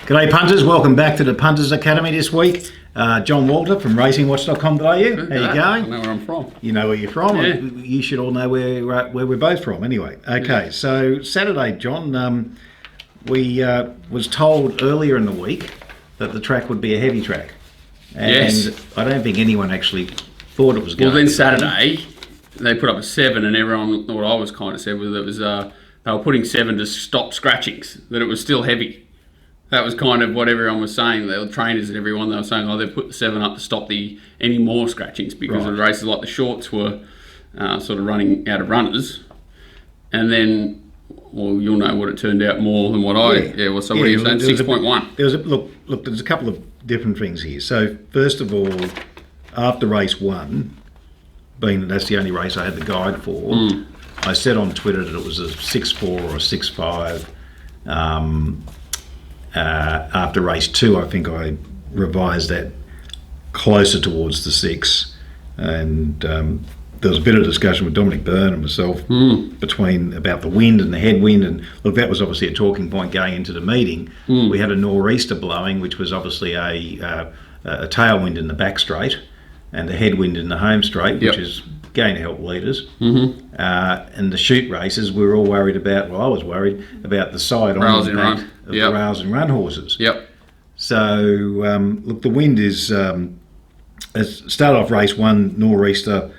G'day punters, welcome back to the Punters Academy this week. John Walter from racingwatch.com.au. How you going? I know where I'm from. You know where you're from? Yeah. You should all know where we're both from anyway. Okay, so Saturday, John, we was told earlier in the week that the track would be a heavy track. And Yes. I don't think anyone actually thought it was going to Well, then be. Saturday, they put up a 7, and everyone, what I was kind of said was it was they were putting 7 to stop scratchings, that it was still heavy. That was kind of what everyone was saying. The trainers and everyone, they were saying, they put the 7 up to stop any more scratchings because of races like the shorts were sort of running out of runners. And then, well, you'll know what it turned out more than what I... Yeah, so what are you saying? 6.1. Look, there's a couple of different things here. So, first of all, after race 1, being that that's the only race I had the guide for, I said on Twitter that it was a 6.4 or a 6.5. After race 2, I think I revised that closer towards the 6, and there was a bit of discussion with Dominic Byrne and myself about the wind and the headwind, and look, that was obviously a talking point going into the meeting. We had a nor'easter blowing, which was obviously a tailwind in the back straight and a headwind in the home straight, which is going to help leaders. And the shoot races, we were all worried about, well, I was worried about the side on the back of the rails and run horses. So, look, the wind is, started off race 1, nor'easter,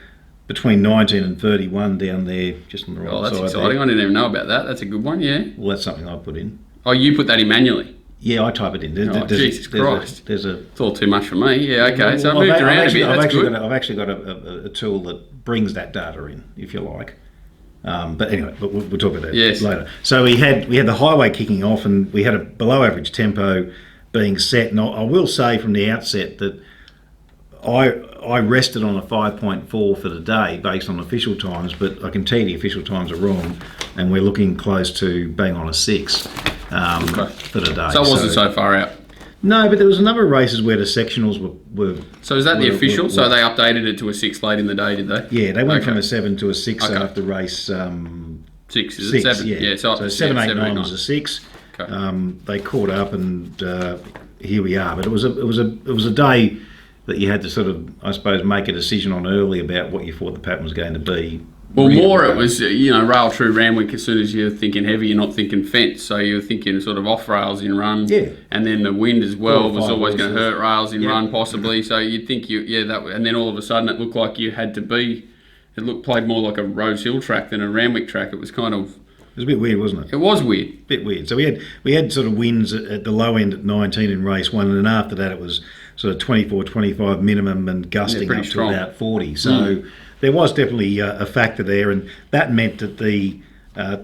between 19 and 31 down there, just on the right side. Oh, that's exciting. I didn't even know about that. That's a good one, yeah. Well, that's something I put in. Oh, you put that in manually? Yeah, I type it in. Jesus Christ. There's a... It's all too much for me. Yeah, okay. So I moved around a bit. That's good. I've actually got a tool that brings that data in, if you like. But anyway, we'll talk about that later. So we had the highway kicking off, and we had a below average tempo being set. And I will say from the outset that I rested on a 5.4 for the day based on official times, but I can tell you the official times are wrong, and we're looking close to being on a 6 for the day. So it wasn't so far out? No, but there was a number of races where the sectionals were so is that the official? So they updated it to a 6 late in the day, did they? Yeah, they went from a 7 to a 6 after race 6, is 6, it? 7? Yeah, so 7, 8, 9 was a 6. Okay. They caught up, and here we are. But it was a day that you had to sort of, I suppose, make a decision on early about what you thought the pattern was going to be. Well, it was, rail through Randwick. As soon as you're thinking heavy, you're not thinking fence. So you're thinking sort of off rails in run. Yeah. And then the wind as well was always going to hurt rails in run possibly. So you'd think and then all of a sudden it looked like you had to be, played more like a Rose Hill track than a Randwick track. It was kind of... It was a bit weird, wasn't it? It was weird. A bit weird. So we had sort of winds at the low end at 19 in race 1, and then after that it was sort of 24, 25 minimum and gusting up to about 40. So there was definitely a factor there, and that meant that the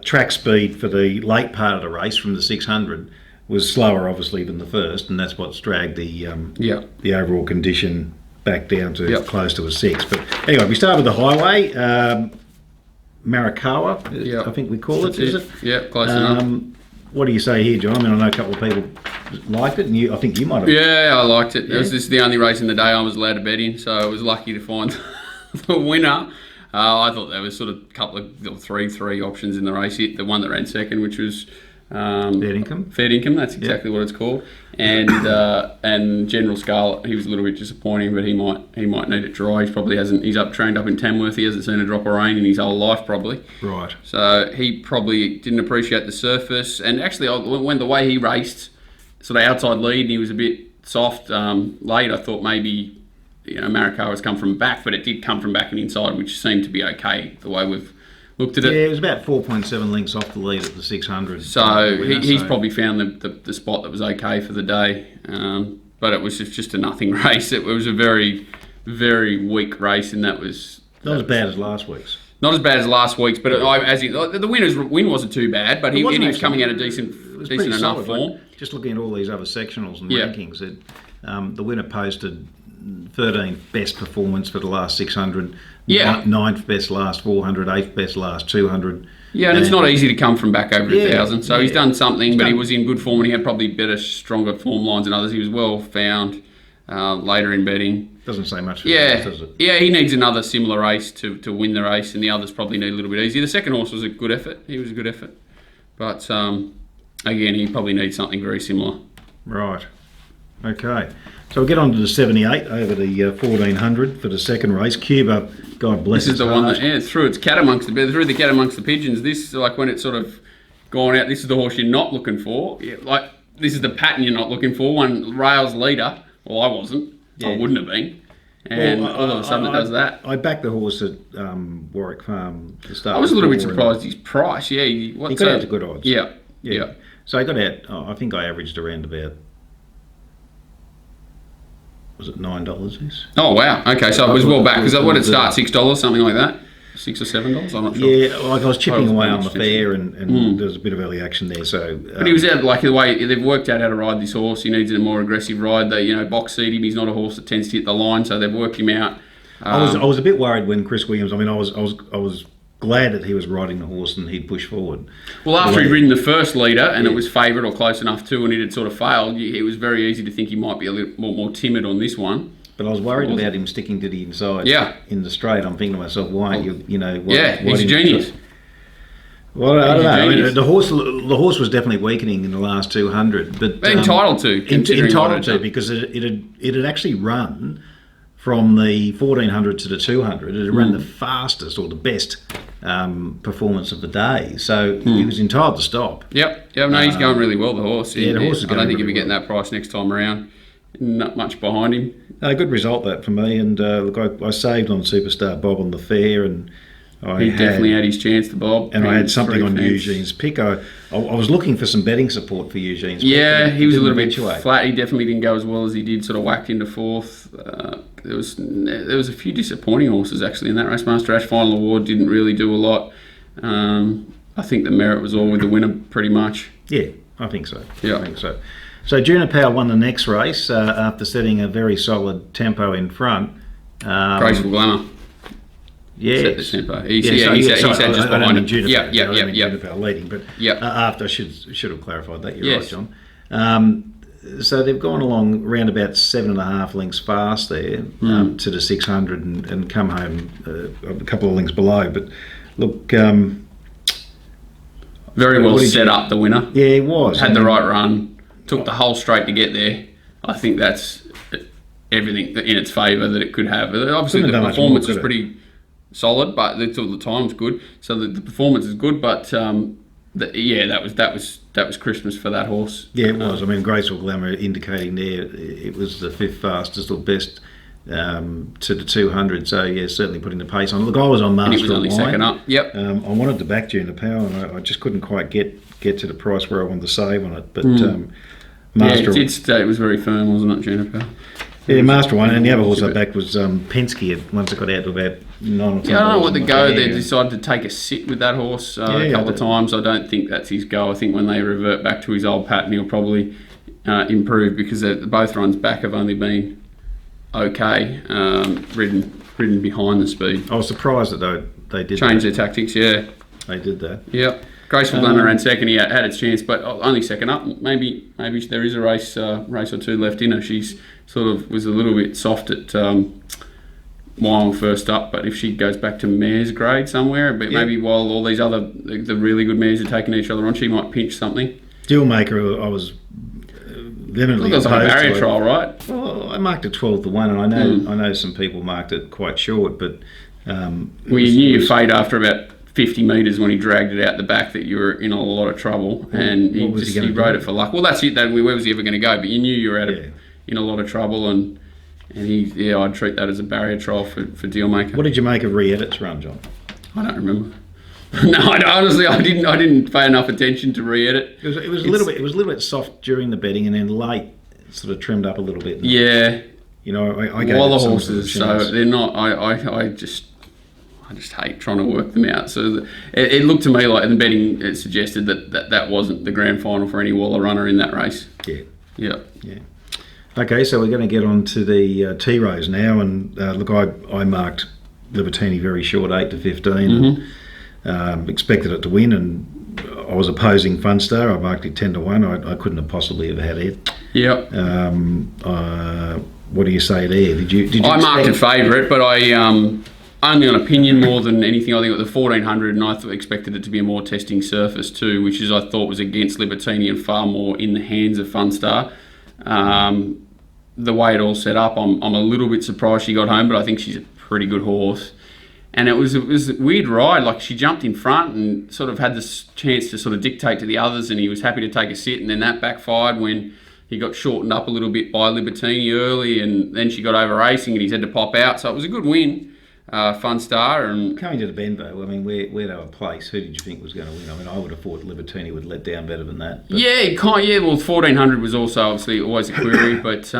track speed for the late part of the race from the 600 was slower, obviously, than the first, and that's what's dragged the overall condition back down to close to a 6. But anyway, we start with the highway. Marikawa, I think we call it, is it? Yeah, close enough. What do you say here, John? I mean, I know a couple of people liked it, and I think you might have. Yeah, I liked it. This is the only race in the day I was allowed to bet in, so I was lucky to find the winner. I thought there was sort of a couple of three options in the race. The one that ran second, which was Fair Income. Fair Income, that's exactly what it's called. And General Scarlet, he was a little bit disappointing, but he might need it dry. He's trained up in Tamworth. He hasn't seen a drop of rain in his whole life probably. Right. So he probably didn't appreciate the surface. And actually, when the way he raced, sort of outside lead, and he was a bit soft late, I thought maybe Marikawa's come from back, but it did come from back and inside, which seemed to be okay the way we've looked at it. Yeah, it was about 4.7 lengths off the lead at the 600. So he's probably found the spot that was okay for the day. But it was just a nothing race. It was a very, very weak race, and that was... Not as bad as last week's. Not as bad as last week's, but the win wasn't too bad, but he was coming out of decent enough form. Just looking at all these other sectionals and rankings, the winner posted 13th best performance for the last 600, 9th best last 400, 8th best last 200. Yeah, and it's not easy to come from back over 1,000. So he's done something, but he was in good form, and he had probably better, stronger form lines than others. He was well found later in betting. Doesn't say much for him, does it? Yeah, he needs another similar race to win the race, and the others probably need a little bit easier. The second horse was a good effort. He was a good effort. But, again, he probably needs something very similar. Right. Okay. So we'll get on to the 78 over the 1400 for the second race. Cuba, God bless This is its the one heart. that, yeah, threw its cat amongst the pigeons. This, like when it's sort of gone out, this is the horse you're not looking for. Yeah, like, this is the pattern you're not looking for. One rails leader. Well, I wasn't. Yeah. I wouldn't have been. And Well, all of a sudden it does that. I backed the horse at Warwick Farm to start. I was a little bit before, surprised his price. Yeah, He got out to good odds. Yeah. So I got out. I think I averaged around about. Was it $9? This? Oh wow. Okay, so it was well back because what did it start $6, something like that, $6 or $7. I'm not sure. Yeah, like I was chipping was away pretty on the expensive. fair, and there was a bit of early action there. So, But he was out like the way they've worked out how to ride this horse. He needs a more aggressive ride. They box seat him. He's not a horse that tends to hit the line, so they've worked him out. I was a bit worried when Chris Williams. I mean, I was glad that he was riding the horse and he'd push forward. Well, after he'd ridden the first leader and it was favourite or close enough to, and it had sort of failed, it was very easy to think he might be a little more timid on this one. But I was worried about him sticking to the inside. Yeah. In the straight, I'm thinking to myself, why aren't you? He's a genius. Well, I don't know. I mean, genius. the horse was definitely weakening in the last 200, but Entitled to, considering entitled what to, it- because it had actually run from the 1400 to the 200. It had run the fastest or the best performance of the day, so he was entitled to stop. Yep. No, he's going really well, the horse. Yeah, the horse is I don't going think he'll really be getting that price next time around. Not much behind him. A good result that for me, and look, I saved on Superstar Bob on the fair, and He definitely had his chance, the Bob. And I had something on Fence. Eugene's pick. I was looking for some betting support for Eugene's pick. Yeah, but he was a little didn't bit eventuate. flat. He definitely didn't go as well as he did. Sort of whacked into fourth. There was a few disappointing horses actually in that race. Master Ash Final Award didn't really do a lot. I think the merit was all with the winner pretty much. Yeah, I think so. Yeah. I think so. So Juniper won the next race after setting a very solid tempo in front. Graceful Glamour. Yes. Set the tempo. He sorry, sat just I don't behind mean him. Juniper. Yeah. I don't mean Juniper leading, but after I should have clarified that. You're Yes. right, John. So they've gone along around about 7.5 lengths fast there to the 600 and come home a couple of lengths below. But look, Very well set up, the winner. yeah, he was. Had the right run. Took the whole straight to get there. I think that's everything in its favour that it could have. Obviously, Couldn't the have done much performance more, is could it? pretty solid, but the time's good. So the performance is good, but that was Christmas for that horse. Yeah, it was. I mean, Graceful Glamour indicating there it was the fifth fastest or best to the 200. So, yeah, certainly putting the pace on. Look, I was on Master And he was only of Wine. second up. Yep. I wanted to back Junior Power, and I just couldn't quite get to the price where I wanted to save on it. But Master It was very firm, wasn't it, Juniper? Yeah, Master One, and the other horse I backed was Penske. Once it got out to about 9 or 10. Yeah, I don't know what the go. They Yeah. decided to take a sit with that horse a Yeah, couple I of times. I don't think that's his go. I think when they revert back to his old pattern, he'll probably improve because both runs back have only been okay, ridden behind the speed. I was surprised that they did Changed that. their tactics, yeah. They did that. Yep. Graceful Glamour ran second. He had its chance, but only second up. Maybe there is a race or two left in her. She's sort of was a little bit soft at while first up, but if she goes back to mare's grade somewhere, but maybe while all these the really good mares are taking each other on, she might pinch something. Dealmaker, I was vehemently Look, it's like a opposed barrier to it. trial, right? Well, I marked it 12 to 1, and I know some people marked it quite short, but Well, you knew your fate after about 50 metres when he dragged it out the back that you were in a lot of trouble, and what was he he gonna rode do? it for luck. Well, that's it. Where was he ever going to go? But you knew you were in a lot of trouble, and I'd treat that as a barrier trial for Dealmaker. What did you make of Re-Edit's run, John? I don't remember. No, honestly, I didn't pay enough attention to re-edit. It was a little bit soft during the betting, and then late it sort of trimmed up a little bit. Yeah. You know, I gave While it the some horses, sort of chance. so they're not. I just hate trying to work them out. So it looked to me like in the betting it suggested that wasn't the grand final for any Waller runner in that race. Yeah. Yeah. Yeah. Okay, so we're going to get on to the T-Rows now, and look, I marked Libertini very short, 8 to 15. And, expected it to win, and I was opposing Funstar. I marked it 10 to 1. I couldn't have possibly have had it. Yeah. What do you say there? Did you? I marked it favourite, but I only on opinion more than anything. I think with the 1400, and I expected it to be a more testing surface too, which is I thought was against Libertini and far more in the hands of Funstar. The way it all set up, I'm a little bit surprised she got home, but I think she's a pretty good horse. And it was a weird ride. Like, she jumped in front and sort of had this chance to sort of dictate to the others, and he was happy to take a sit, and then that backfired when he got shortened up a little bit by Libertini early, and then she got over racing and he's had to pop out. So it was a good win. Fun star. And coming to the Benbow, I mean, where they were placed, who did you think was going to win? I mean, I would have thought Libertini would let down better than that. But... Well, 1400 was also obviously always a query, but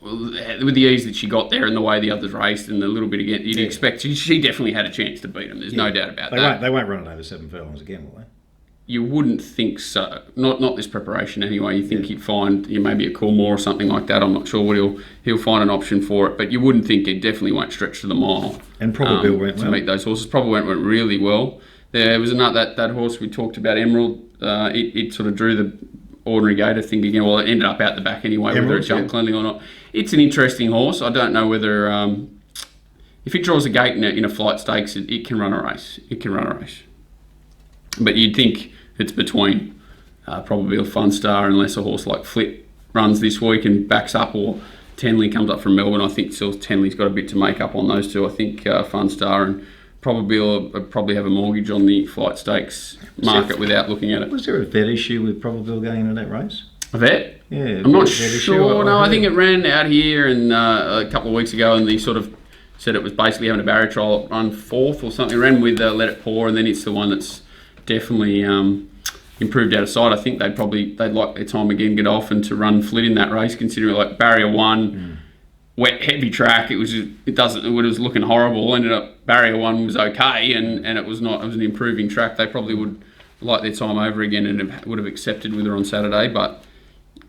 with the ease that she got there and the way the others raced and a little bit again, you'd expect she definitely had a chance to beat them. There's no doubt about that. They won't run it over 7 furlongs again, will they? You wouldn't think so. Not this preparation anyway. You think he'd find maybe a Coolmore or something like that. I'm not sure what he'll find an option for it, but you wouldn't think it definitely won't stretch to the mile. And probably went well to meet those horses. Probably went really well. There was another that horse we talked about, Emerald. It sort of drew the ordinary gator thing again. Well, it ended up out the back anyway, Emerald, whether it jumped cleanly or not. It's an interesting horse. I don't know whether if it draws a gate in a flight stakes, it can run a race. It can run a race. But you'd think it's between probably a Fun Star, unless a horse like Flip runs this week and backs up, or Tenley comes up from Melbourne. I think still Tenley's got a bit to make up on those two. I think Fun Star and probably have a mortgage on the flight stakes market without looking at it. Was there a vet issue with Probably going into that race? A vet? Yeah. I'm not sure. No, I think it ran out here and a couple of weeks ago, and they sort of said it was basically having a barrier trial, run fourth or something. It ran with Let It Pour, and then it's the one that's definitely improved out of sight. I think they'd like their time again, get off and to run Flit in that race, considering like barrier one, wet, heavy track. It was looking horrible. Ended up barrier one was okay, and it was not. It was an improving track. They probably would like their time over again and would have accepted with her on Saturday, but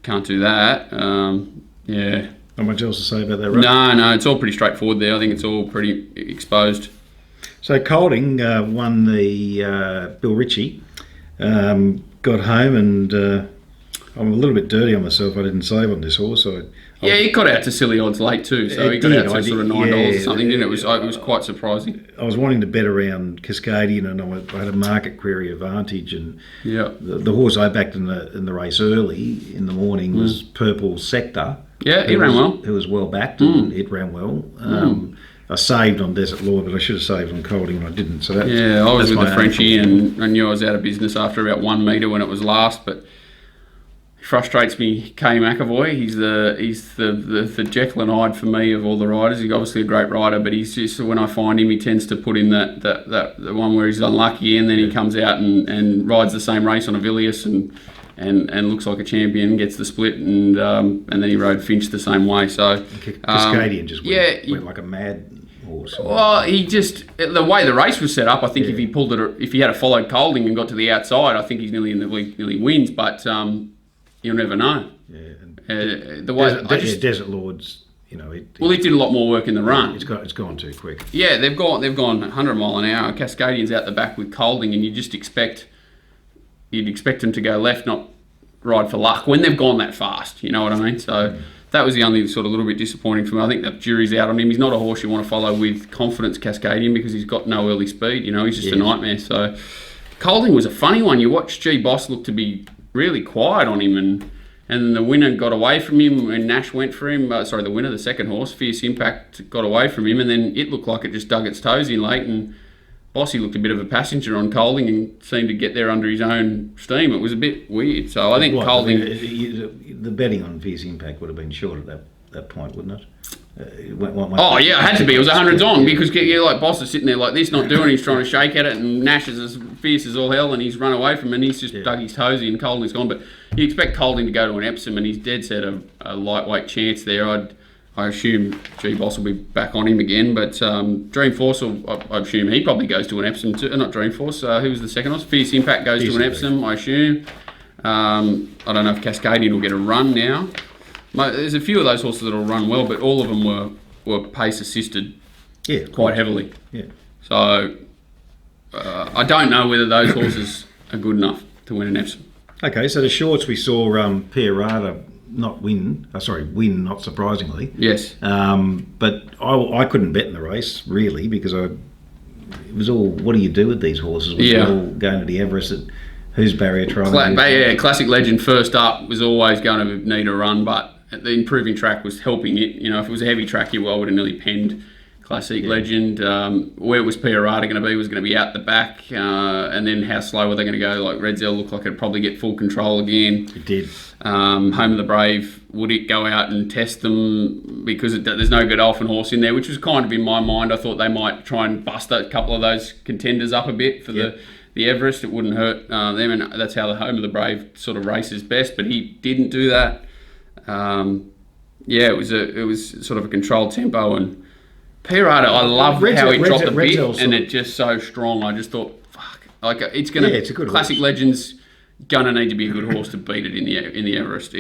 can't do that. Not much else to say about that race? No, it's all pretty straightforward there. I think it's all pretty exposed. So Colding won the Bill Ritchie, got home, and I'm a little bit dirty on myself. I didn't save on this horse. He got out to silly odds late too, so he got out to sort of $9 or something, didn't it? It was quite surprising. I was wanting to bet around Cascadian, and I had a market query advantage, and the horse I backed in the race early in the morning was Purple Sector. Yeah, he ran well. It was well backed, and it ran well. I saved on Desert Lord, but I should have saved on Colding, and I didn't. So I was with the Frenchie, and I knew I was out of business after about 1 metre when it was last. But he frustrates me, Kay McAvoy. He's the Jekyll and Hyde for me of all the riders. He's obviously a great rider, but he's just, when I find him, he tends to put in that the one where he's unlucky, and then he comes out and rides the same race on a Villiers and looks like a champion, gets the split, and then he rode Finch the same way. So Cascadian just went like a mad horse. Well, the way the race was set up, I think if he had followed Colding and got to the outside, I think he's nearly wins. But you'll never know. Desert Lords, it did a lot more work in the run. It's gone too quick. Yeah, they've gone 100 mile an hour. Cascadian's out the back with Colding, and you'd expect them to go left, not ride for luck when they've gone that fast. You know what I mean? So that was the only sort of little bit disappointing for me. I think the jury's out on him. He's not a horse you want to follow with confidence, Cascadian, because he's got no early speed. He's just a nightmare. So Colding was a funny one. You watch G Boss look to be really quiet on him, and the winner got away from him when Nash went for him. The winner, the second horse, Fierce Impact, got away from him, and then it looked like it just dug its toes in late, and Bossy looked a bit of a passenger on Colding and seemed to get there under his own steam. It was a bit weird. So I think Colding... The betting on Fierce Impact would have been short at that point, wouldn't it? It had to be. It was 100s on, because like Boss is sitting there like this, not doing it. He's trying to shake at it, and Nash is as fierce as all hell, and he's run away from him, and he's just dug his toes in. Colding's gone. But you expect Colding to go to an Epsom, and he's dead set a lightweight chance there. I assume G-Boss will be back on him again, but Dreamforce, I assume he probably goes to an Epsom too. Not Dreamforce, who was the second horse? Fierce Impact goes to an Epsom, I assume. I don't know if Cascadian will get a run now. There's a few of those horses that will run well, but all of them were pace assisted quite heavily. Yeah. So I don't know whether those horses are good enough to win an Epsom. Okay, so the shorts we saw Pierrata win, not surprisingly. Yes. But I couldn't bet in the race, really, because it was all, what do you do with these horses? It was all going to the Everest Who's barrier trial? Classic Legend first up was always going to need a run, but the improving track was helping it. You know, if it was a heavy track, I would have nearly penned Classic Legend. Where was Piarata going to be? Was going to be out the back, and then how slow were they going to go? Like Redzel looked like it'd probably get full control again. It did. Home of the Brave, would it go out and test them because there's no good Godolphin horse in there, which was kind of in my mind. I thought they might try and bust a couple of those contenders up a bit for the Everest. It wouldn't hurt them, and that's how the Home of the Brave sort of races best. But he didn't do that. It was sort of a controlled tempo, and Piarata, I love how he dropped the bit, and it just so strong. I just thought, fuck, like it's gonna. Yeah, it's a good Classic horse. Legend's gonna need to be a good horse to beat it in the Everest.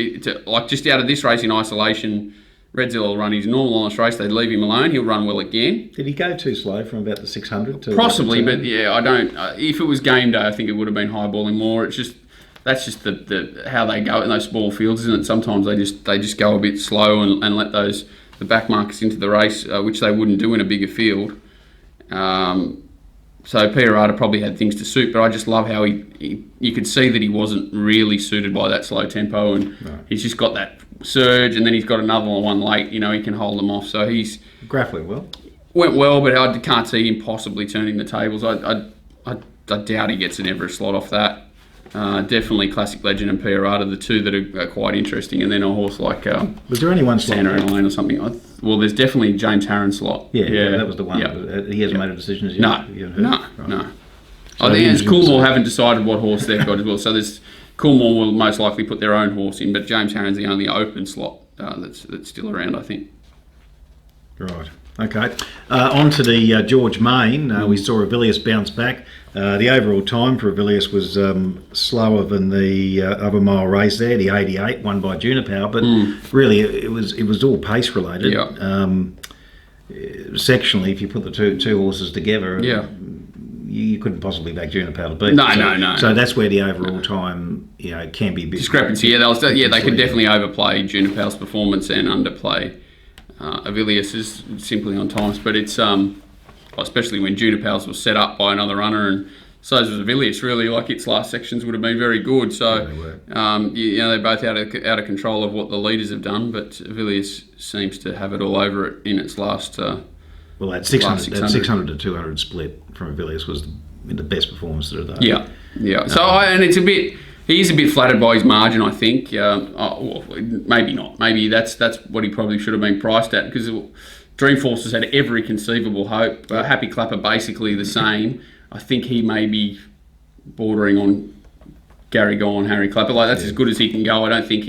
Like just out of this race in isolation, Redzel will run his normal honest race. They leave him alone. He'll run well again. Did he go too slow from about the 600 to possibly? But yeah, I don't. If it was game day, I think it would have been highballing more. It's just. That's just the how they go in those small fields, isn't it? Sometimes they just go a bit slow and let the back markers into the race, which they wouldn't do in a bigger field. So Piarata probably had things to suit, but I just love how you could see that he wasn't really suited by that slow tempo, and he's just got that surge, and then he's got another one late. You know, he can hold them off. So he's grappling well. Went well, but I can't see him possibly turning the tables. I doubt he gets an Everest slot off that. Definitely Classic Legend and Piarata, the two that are quite interesting, and then a horse like was there only one slot? Santa and Lane or something. Well, there's definitely James Harron's slot. Yeah, that was the one. Yeah. He hasn't made a decision as yet. No. I think Coolmore haven't decided what horse they've got as well. So there's Coolmore will most likely put their own horse in, but James Harron's the only open slot that's still around, I think. Right. Okay. On to the George Main. We saw Avilius bounce back. The overall time for Avilius was slower than the other mile race there, the 88, won by Junipower, but really it was all pace related. Yeah. Sectionally, if you put the two horses together, you couldn't possibly back Junipower to beat. No. So that's where the overall time, can be a bit discrepancy. They could definitely overplay Junipower's performance and underplay Avilius is simply on times, but it's especially when Junipower's was set up by another runner, and so was Avilius. Really, like its last sections would have been very good. So they're both out of control of what the leaders have done, but Avilius seems to have it all over it in its last. Well, that 600 to 200 split from Avilius was the best performance of the day. Yeah. So and it's a bit. He's a bit flattered by his margin, I think. Maybe not. Maybe that's what he probably should have been priced at, because Dreamforce has had every conceivable hope. Happy Clapper basically the same. I think he may be bordering on Gary Gone, Harry Clapper. Like that's as good as he can go. I think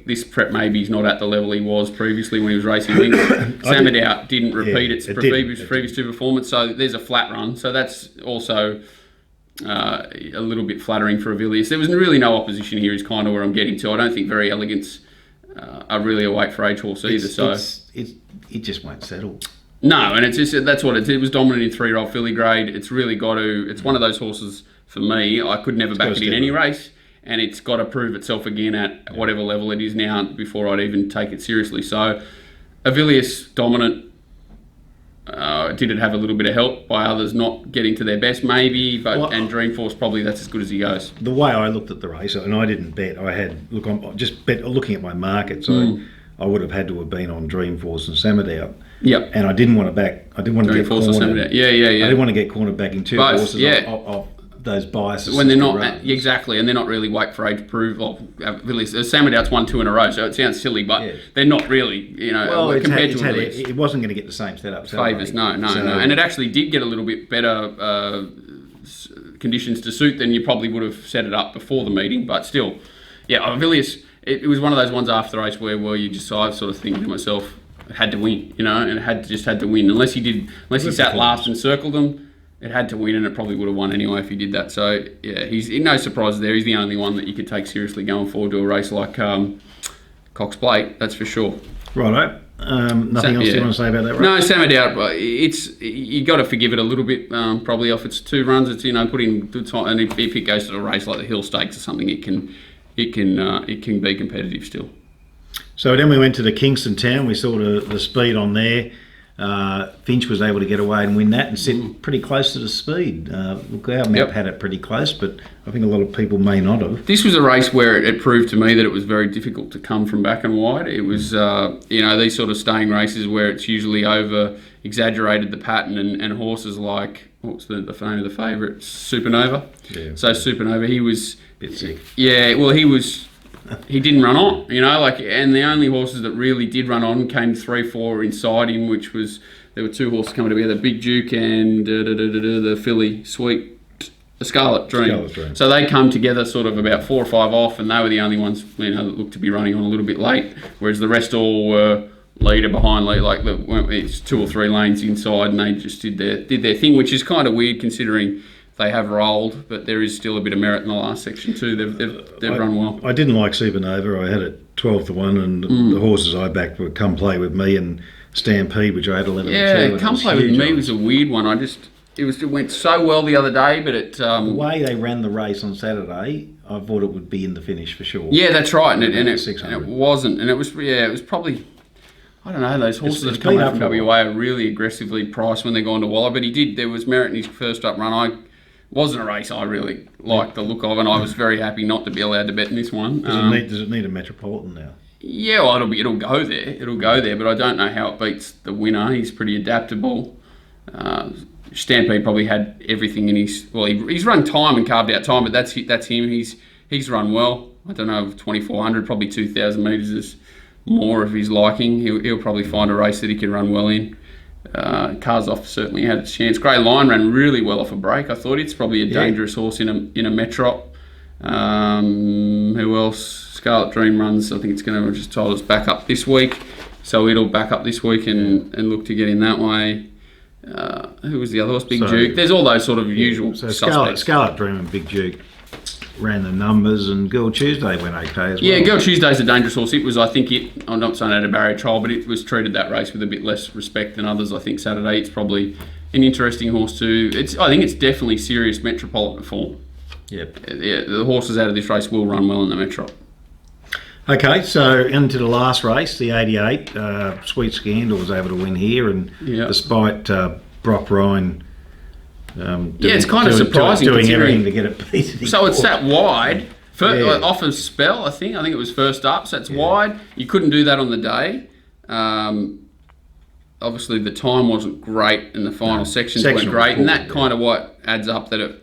this prep maybe he's not at the level he was previously when he was racing Links. Samadou didn't repeat its previous two performance, so there's a flat run. So that's also a little bit flattering for Avilius. There was really no opposition here is kind of where I'm getting to. I don't think Very Elegance are really a weight for age horse either. It just won't settle. No, and it's just that's what it was dominant in 3-year-old filly grade. It's really got to. It's one of those horses for me. I could never back it in any race, and it's got to prove itself again at whatever level it is now before I'd even take it seriously. So, Avilius dominant. Did it have a little bit of help by others not getting to their best, maybe? And Dreamforce probably that's as good as he goes. The way I looked at the race, and I didn't bet. I'm just looking at my market. So I would have had to have been on Dreamforce and Samadou. Yep. And I didn't want to back. I didn't want to get cornered. Yeah. I didn't want to get cornered back in two horses. Of those biases when they're not exactly, and they're not really weight for age proof. Really, Samadou's won 2 in a row, so it sounds silly, but they're not really. Compared to it wasn't going to get the same setup. Favours, no, and it actually did get a little bit better conditions to suit than you probably would have set it up before the meeting. But still, Avilius. It was one of those ones after the race where you just I was sort of thinking to myself, it had to win, and it had to win. Unless he sat last and circled them. It had to win, and it probably would have won anyway if he did that. So, he's no surprise there. He's the only one that you could take seriously going forward to a race like Cox Plate, that's for sure. Righto. Nothing else you want to say about that race? No, Samadou, you got to forgive it a little bit, probably off its 2 runs. It's, put in good time, and if it goes to a race like the Hill Stakes or something, it can be competitive still. So then we went to the Kingston Town. We saw the speed on there. Finch was able to get away and win that and sit pretty close to the speed. Look, our map had it pretty close, but I think a lot of people may not have. This was a race where it proved to me that it was very difficult to come from back and wide. It was, these sort of staying races where it's usually over-exaggerated the pattern and horses like, what's the name of the favourite? Supernova. Yeah. So Supernova, he was... Bit sick. Yeah, well, he didn't run on, and the only horses that really did run on came 3-4 inside him, which was, there were two horses coming together, Big Duke and the filly, the Scarlet Dream. So they come together sort of about 4 or 5 off, and they were the only ones, that looked to be running on a little bit late, whereas the rest all were leader behind lead, it's 2 or 3 lanes inside, and they just did their thing, which is kind of weird considering they have rolled, but there is still a bit of merit in the last section too. They've run well. I didn't like Supernova. I had it 12-1, and the horses I backed were Come Play With Me and Stampede, which I had 11-2. Yeah, Come Play With Me was a weird one. It went so well the other day, but the way they ran the race on Saturday, I thought it would be in the finish for sure. Yeah, that's right, and it wasn't, and it was probably. I don't know, those horses that come out from WA are really aggressively priced when they're going to Waller, but there was merit in his first up run. Wasn't a race I really liked the look of, and I was very happy not to be allowed to bet in this one. Does it need a Metropolitan now? Yeah, well, it'll go there. It'll go there, but I don't know how it beats the winner. He's pretty adaptable. Stampede probably had everything in his... Well, he's run time and carved out time, but that's him. He's run well. I don't know, 2,400, probably 2,000 metres is more of his liking. He'll probably find a race that he can run well in. Karzoff certainly had its chance. Grey Lion ran really well off a break. I thought it's probably a dangerous horse in a Metrop. Who else? Scarlet Dream runs. I think it's going to just told us back up this week, so it'll back up this week and look to get in that way. Who was the other horse? Big Duke. There's all those sort of usual suspects. Scarlet Dream and Big Duke ran the numbers, and Girl Tuesday went okay as well. Yeah, Girl Tuesday's a dangerous horse. I'm not saying it had a barrier trial, but it was treated that race with a bit less respect than others. I think Saturday it's probably an interesting horse too. I think it's definitely serious metropolitan form. Yep. Yeah, the horses out of this race will run well in the Metro. Okay, so into the last race, the 88. Sweet Scandal was able to win here, and despite Brock Ryan... it's kind of surprising doing everything to get it beaten. So it's that wide, off a spell, I think it was first up, so it's wide. You couldn't do that on the day. Obviously the time wasn't great and the final sections weren't great, and that kind of what adds up that it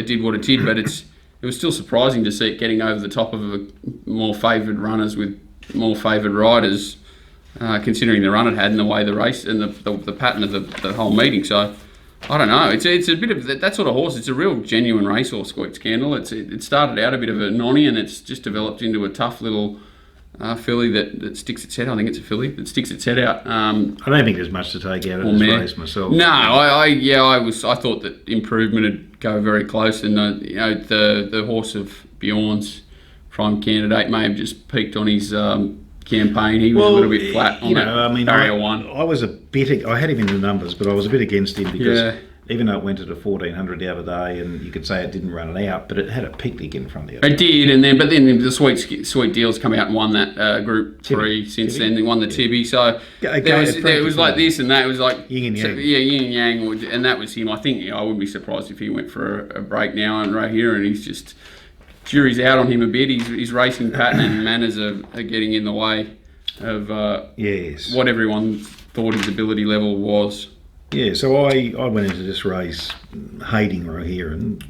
did what it did, but it was still surprising to see it getting over the top of more favoured runners with more favoured riders, considering the run it had and the way the race and the pattern of the whole meeting. So I don't know. It's a bit of that sort of horse. It's a real genuine racehorse, Sweet Scandal. It started out a bit of a nonny, and it's just developed into a tough little filly that sticks its head. I think it's a filly that sticks its head out. I don't think there's much to take out of this race myself. No, I thought that Improvement would go very close, and the horse of Bjorn's prime candidate may have just peaked on his campaign. He was a little bit flat on barrier one. I had him in the numbers, but I was a bit against him because even though it went to the 1400 the other day, and you could say it didn't run it out, but it had a picnic in front of it. It did, but then the Sweet Deal's come out and won that Group 3 since then. They won the Tibby, so it was like this and that. It was like yin and yang. Yeah, yin and yang, and that was him. I think I wouldn't be surprised if he went for a break now and right here, and he's just jury's out on him a bit. His racing pattern and manners are getting in the way of what everyone thought his ability level was. Yeah, so I went into this race hating right here, and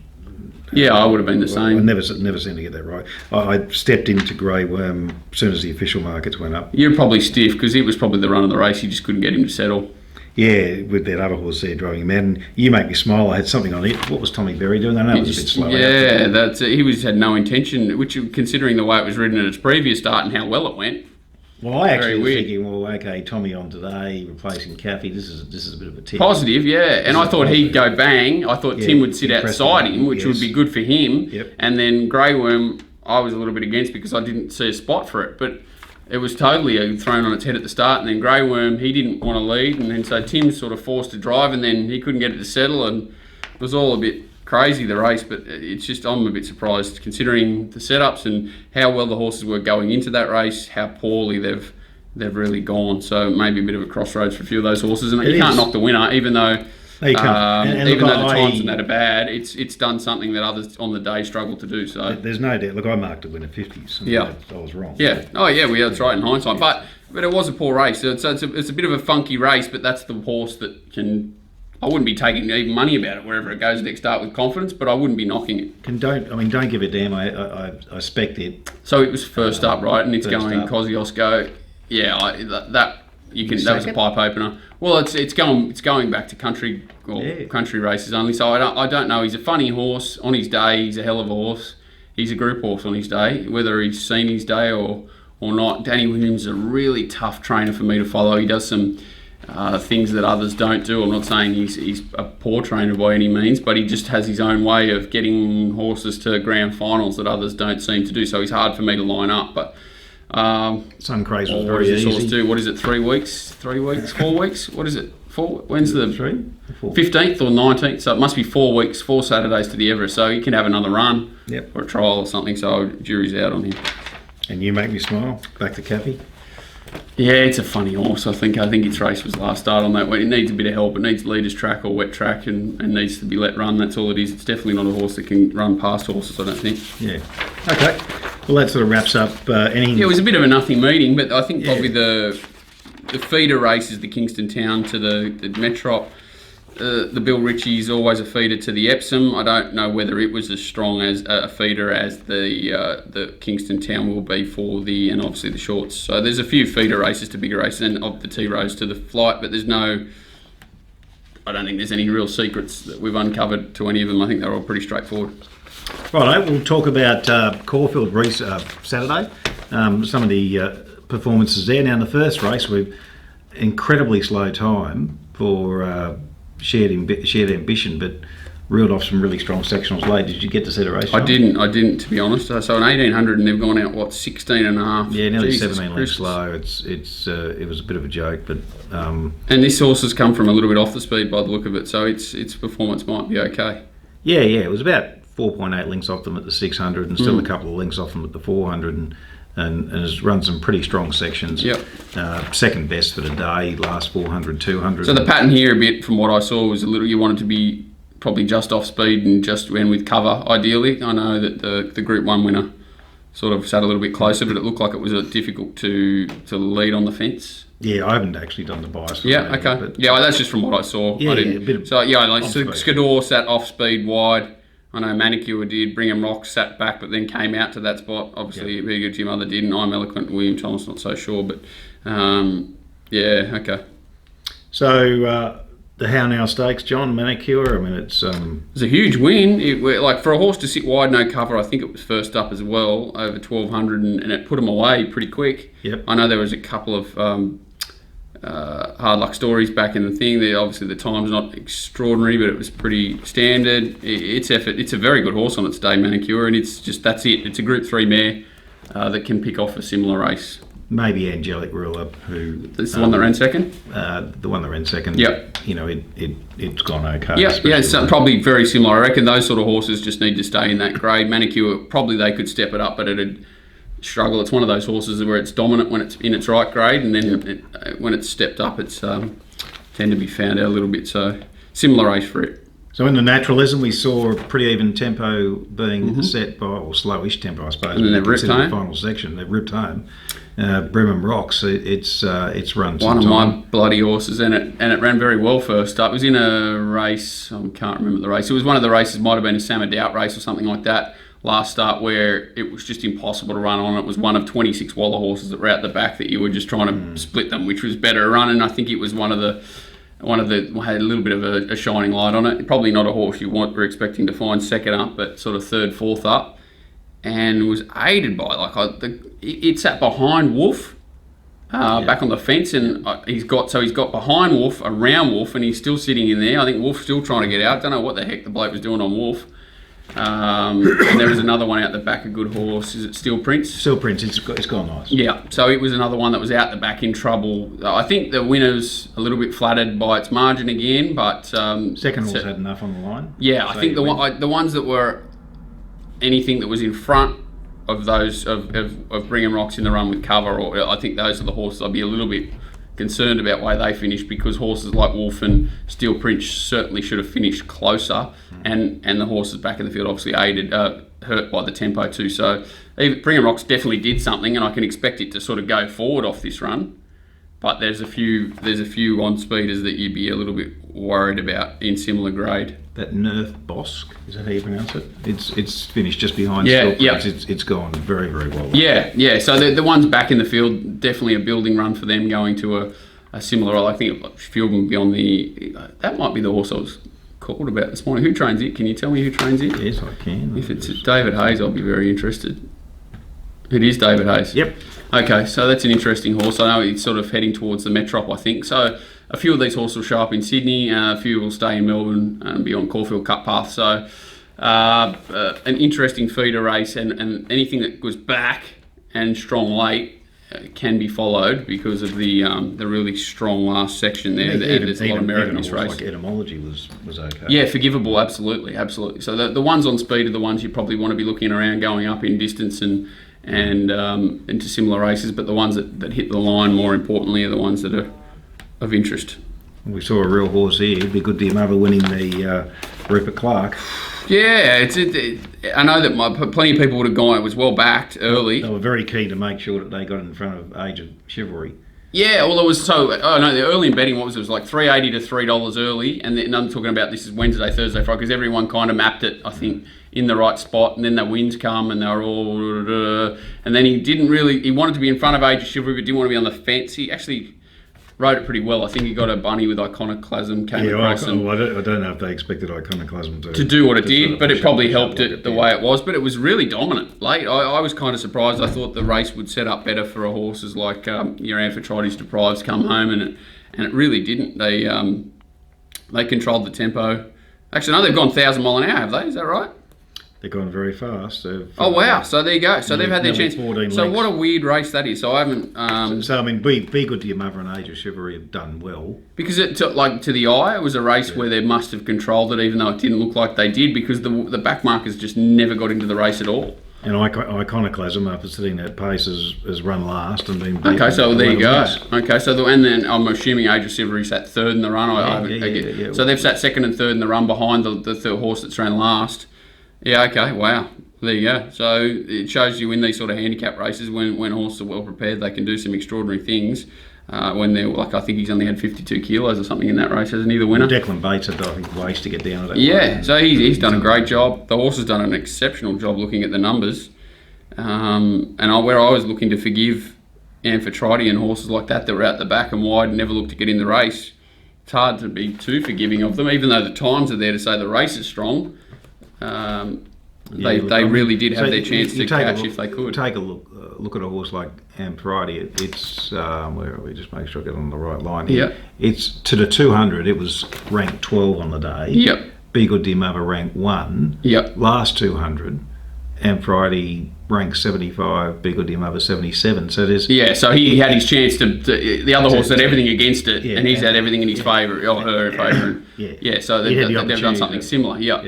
I would have been the same. I never seemed to get that right. I stepped into Grey Worm as soon as the official markets went up. You're probably stiff because it was probably the run of the race. You just couldn't get him to settle. Yeah, with that other horse there driving him out. And you make me smile. I had something on it. What was Tommy Berry doing? I know it was a bit slow. Yeah, he had no intention, which considering the way it was ridden at its previous start and how well it went. Well, I actually was thinking, okay, Tommy on today, replacing Caffey. This is a bit of a tip. Positive, yeah. And I thought he'd go bang. I thought Tim would sit outside him, which would be good for him. Yep. And then Grey Worm, I was a little bit against because I didn't see a spot for it. But it was totally thrown on its head at the start. And then Grey Worm, he didn't want to lead. And then so Tim's sort of forced to drive, and then he couldn't get it to settle. And it was all a bit crazy, the race. But it's just, I'm a bit surprised considering the setups and how well the horses were going into that race, how poorly they've they've really gone. So maybe a bit of a crossroads for a few of those horses, and It you can't is. knock the winner, even though. No, you can't. And Even look, though the times and that are bad, it's done something that others on the day struggle to do. So there's no doubt. Look, I marked a winner 50s. And Yeah. I was wrong. yeah, oh yeah, that's right in hindsight. But it was a poor race. So it's a bit of a funky race, but that's the horse that can. I wouldn't be taking even money about it wherever it goes next start with confidence, but I wouldn't be knocking it. Don't give a damn. I spec it. So it was first up, right? And it's first going up. Kosciuszko. Yeah, that was a pipe opener. Well, it's going back to country races only. So I don't know. He's a funny horse on his day. He's a hell of a horse. He's a group horse on his day. Whether he's seen his day or not, Danny Williams is a really tough trainer for me to follow. He does some things that others don't do. I'm not saying he's a poor trainer by any means, but he just has his own way of getting horses to grand finals that others don't seem to do. So he's hard for me to line up, but. Sun Craze was What very does this horse easy. do? What is it? 3 weeks? 3 weeks? 4 weeks? What is it? 4? When's the 3? 4. 15th or 19th? So it must be 4 weeks, 4 Saturdays to the Everest. So he can have another run Yep. or a trial or something. So jury's out on him. And you make me smile. Back to Cappy. Yeah, it's a funny horse. I think its race was last start on that one. It needs a bit of help. It needs leaders track or wet track and needs to be let run. That's all it is. It's definitely not a horse that can run past horses, I don't think. Yeah. Okay. Well, that sort of wraps up anything. Yeah, it was a bit of a nothing meeting, but I think probably the feeder race is the Kingston Town to the Metrop. The Bill Ritchie's always a feeder to the Epsom. I don't know whether it was as strong as a feeder as the Kingston Town will be for and obviously the shorts. So there's a few feeder races to bigger races and of the T-Rows to the flight, but I don't think there's any real secrets that we've uncovered to any of them. I think they're all pretty straightforward. Right, we'll talk about Caulfield Saturday. Some of the performances there. Now, in the first race, we've incredibly slow time for shared ambition, but reeled off some really strong sectionals late. Did you get to see the race? I didn't, to be honest. So an 1800 and they've gone out 16 and a half. Yeah, nearly Jesus 17 lengths Christ. slow. It was a bit of a joke, but And this horse has come from a little bit off the speed by the look of it, so its performance might be okay. yeah, it was about 4.8 lengths off them at the 600 and still a couple of lengths off them at the 400 and has run some pretty strong sections. Yep. Second best for the day, last 400, 200. So the pattern here a bit from what I saw was a little, you wanted to be probably just off speed and just went with cover ideally. I know that the Group 1 winner sort of sat a little bit closer, but it looked like it was difficult to lead on the fence. Yeah, I haven't actually done the bias. For Yeah, that, okay. but Yeah, that's just from what I saw. Yeah, I a didn't. bit of So yeah, like observation. Skidor sat off speed wide. I know Manicure did. Brigham Rock sat back, but then came out to that spot. Obviously, Very Good Jim Other didn't. I'm Eloquent. William Thomas, not so sure, but yeah, okay. So the How Now Stakes, John Manicure. I mean, it's It's a huge win. Like for a horse to sit wide, no cover. I think it was first up as well, over 1200, and it put him away pretty quick. Yep. I know there was a couple of hard luck stories back in the thing. Obviously the time's not extraordinary, but it was pretty standard. It's effort. It's a very good horse on its day, Manicure, and that's it. It's a Group 3 mare that can pick off a similar race. maybe Angelic Ruler, who It's the one that ran second. the one that ran second. Yep. You know, it's gone okay. Yeah, especially it's probably very similar. I reckon those sort of horses just need to stay in that grade. Manicure, probably they could step it up, but it'd struggle. It's one of those horses where it's dominant when it's in its right grade, and then when it's stepped up, it's tend to be found out a little bit. So similar race for it. So in the naturalism, we saw a pretty even tempo being set by, or slowish tempo, I suppose. And then they've ripped considering home. the final section. They've ripped home. Brimham Rocks. It's run some One of time. my bloody horses, and it ran very well first up. It was in a race. I can't remember the race. It was one of the races. Might have been a Sam Doubt race or something like that. Last start where it was just impossible to run on. It was one of 26 Waller horses that were out the back that you were just trying to split them, which was better to run. And I think it was one of the had a little bit of a shining light on it. Probably not a horse you were expecting to find second up, but sort of third, fourth up, and was aided by it sat behind Wolf. Back on the fence, and he's got behind Wolf, around Wolf, and he's still sitting in there. I think Wolf's still trying to get out. Don't know what the heck the bloke was doing on Wolf. And there was another one out the back, a good horse. Is it Steel Prince? Steel Prince, it's gone nice. Yeah, so it was another one that was out the back in trouble. I think the winner's a little bit flattered by its margin again, but Second horse had enough on the line. yeah, So I think the ones that were anything that was in front of Brigham Rocks in the run with cover, or I think those are the horses I'd be a little bit concerned about way they finish, because horses like Wolf and Steel Prince certainly should have finished closer, and the horses back in the field obviously hurt by the tempo too. So Brigham Rocks definitely did something, and I can expect it to sort of go forward off this run. But there's a few on speeders that you'd be a little bit worried about in similar grade. That Nerf Bosk, is that how you pronounce it? It's finished just behind. Yeah, yeah. It's gone very, very well. Yeah. So the ones back in the field, definitely a building run for them, going to a similar. I think Field will be on the. That might be the horse I was called about this morning. Who trains it? Can you tell me who trains it? Yes, I can. If it's David Hayes, I'll be very interested. It is David Hayes. Yep. Okay, so that's an interesting horse. I know it's sort of heading towards the Metrop, I think. So a few of these horses will show up in Sydney. A few will stay in Melbourne and be on Caulfield Cup Path. So an interesting feeder race, and anything that goes back and strong late can be followed because of the really strong last section there. There's a lot of merit in this race. Like etymology was okay. Yeah, forgivable, absolutely. So the ones on speed are the ones you probably want to be looking around, going up in distance and into similar races, but the ones that hit the line, more importantly, are the ones that are of interest. We saw a real horse here. It'd be good to mother winning the Rupert Clark. Yeah, I know that plenty of people would have gone. It was well backed early. They were very keen to make sure that they got in front of Age of Chivalry. Yeah, well, it was the early in betting, it was like $3.80 to $3 early, and then I'm talking about this is Wednesday, Thursday, Friday, because everyone kind of mapped it, I think, in the right spot, and then the winds come, and they were all, and then he wanted to be in front of Age of Chivalry, but didn't want to be on the fence. He actually rode it pretty well. I think he got a bunny with Iconoclasm, came across. I don't know if they expected Iconoclasm to do what it did, but it probably helped it the way it was. But it was really dominant late. I was kind of surprised. I thought the race would set up better for horses like your Amphitrite Deprives come home, and it really didn't. They controlled the tempo. Actually, no, they've gone 1,000 mile an hour, have they? Is that right? They've gone very fast. Oh wow! So there you go. So they've had their chance. 14 so lengths. What a weird race that is. So I haven't. So I mean, Be Good to Your Mother and Age of Chivalry have done well. Because to the eye, it was a race where they must have controlled it, even though it didn't look like they did, because the back markers just never got into the race at all. And Iconoclasm, after sitting at pace, has run last and been beaten. Okay, so there you go. Okay, so and then I'm assuming Age of Chivalry sat third in the run. Yeah. So they've sat second and third in the run behind the third horse that's ran last. Yeah. Okay. Wow. There you go. So it shows you in these sort of handicap races, when horses are well prepared, they can do some extraordinary things. When they're like, I think he's only had 52 kilos or something in that race, hasn't he, the winner? Declan Bates had, I think, ways to get down to that. Yeah, so he's done a great job. The horse has done an exceptional job looking at the numbers. Where I was looking to forgive Amphitrite and horses like that were out the back and wide and never looked to get in the race, it's hard to be too forgiving of them, even though the times are there to say the race is strong. They really did have their chance to catch if they could. Take a look at a horse like Amphitrite. It's where are we? Just make sure I get on the right line here. Yep. It's to the 200. It was ranked 12 on the day. Yep. Be Good Dear Mother ranked 1. Yep. Last 200, Amphitrite ranked 75. Be Good Dear Mother 77. So there's So he had his chance to the other horse had everything against it, and he's had everything in his favour or her favour. So they've done something similar. Yep. I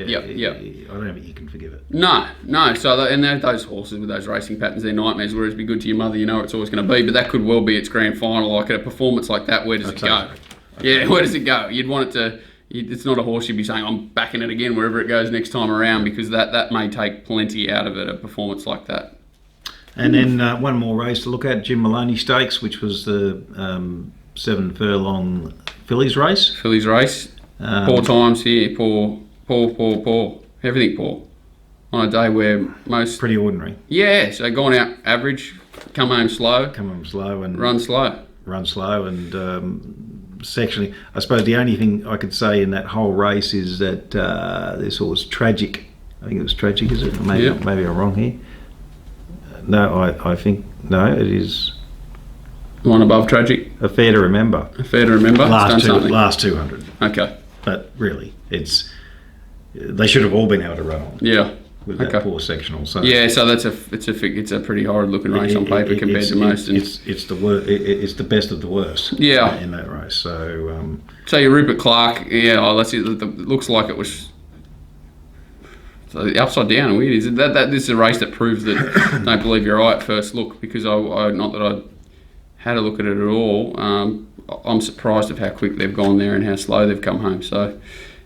don't think you can forgive it. No. So those horses with those racing patterns, they're nightmares. Whereas Be Good to Your Mother, you know it's always going to be, but that could well be its grand final. Like at a performance like that, where does it go? Where does it go? You'd want it to. It's not a horse you'd be saying, I'm backing it again wherever it goes next time around, because that may take plenty out of it, a performance like that. And then one more race to look at, Jim Maloney Stakes, which was the 7 furlong fillies race. Poor times here, poor. Everything poor. On a day where most... Pretty ordinary. Yeah, so gone out average, come home slow. And... Run slow. And... sectionally, I suppose the only thing I could say in that whole race is that this horse Tragic, I think it was Tragic, is it? Maybe I'm wrong here. No, I think no, it is the one above Tragic. A Fair to Remember. Last 200. Okay, but really, they should have all been able to run on. Yeah. With that poor sectional. So so it's a pretty horrid looking race on paper compared to most. It's the best of the worst. Yeah. In that race. So. So your Rupert Clark, it looks like it was So the upside down and weird is that this is a race that proves that don't believe your eye at first look, because I not that I had a look at it at all. I'm surprised of how quick they've gone there and how slow they've come home. So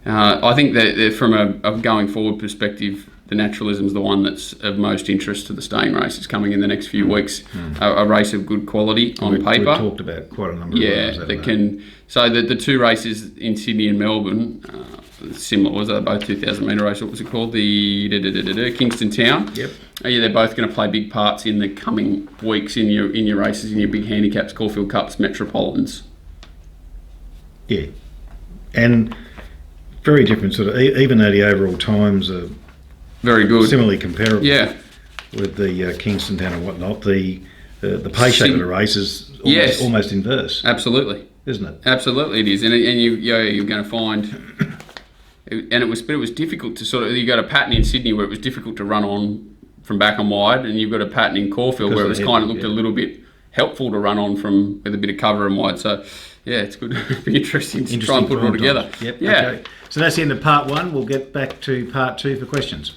I think that from a going forward perspective, the Naturalism's the one that's of most interest to the staying races coming in the next few weeks. A race of good quality on paper. We've talked about quite a number of runners, that can. So the two races in Sydney and Melbourne, similar, was that both 2,000 metre race? What was it called? The Kingston Town. Yep. Yeah, they're both going to play big parts in the coming weeks in your races, in your big handicaps, Caulfield Cups, Metropolitans. Yeah, and very different sort of. Even though the overall times are very good, similarly comparable. Yeah. With the Kingston Town and whatnot, the pace shape of the race is almost inverse. Absolutely, isn't it? Absolutely, it is, and you're going to find, and it was difficult to sort of. You got a pattern in Sydney where it was difficult to run on from back and wide, and you've got a pattern in Caulfield where it was kind of looked a little bit helpful to run on from with a bit of cover and wide. So yeah, it's good. It'll be interesting to try and put it all together. Yep. Yeah. Okay. So that's the end of part one. We'll get back to part two for questions.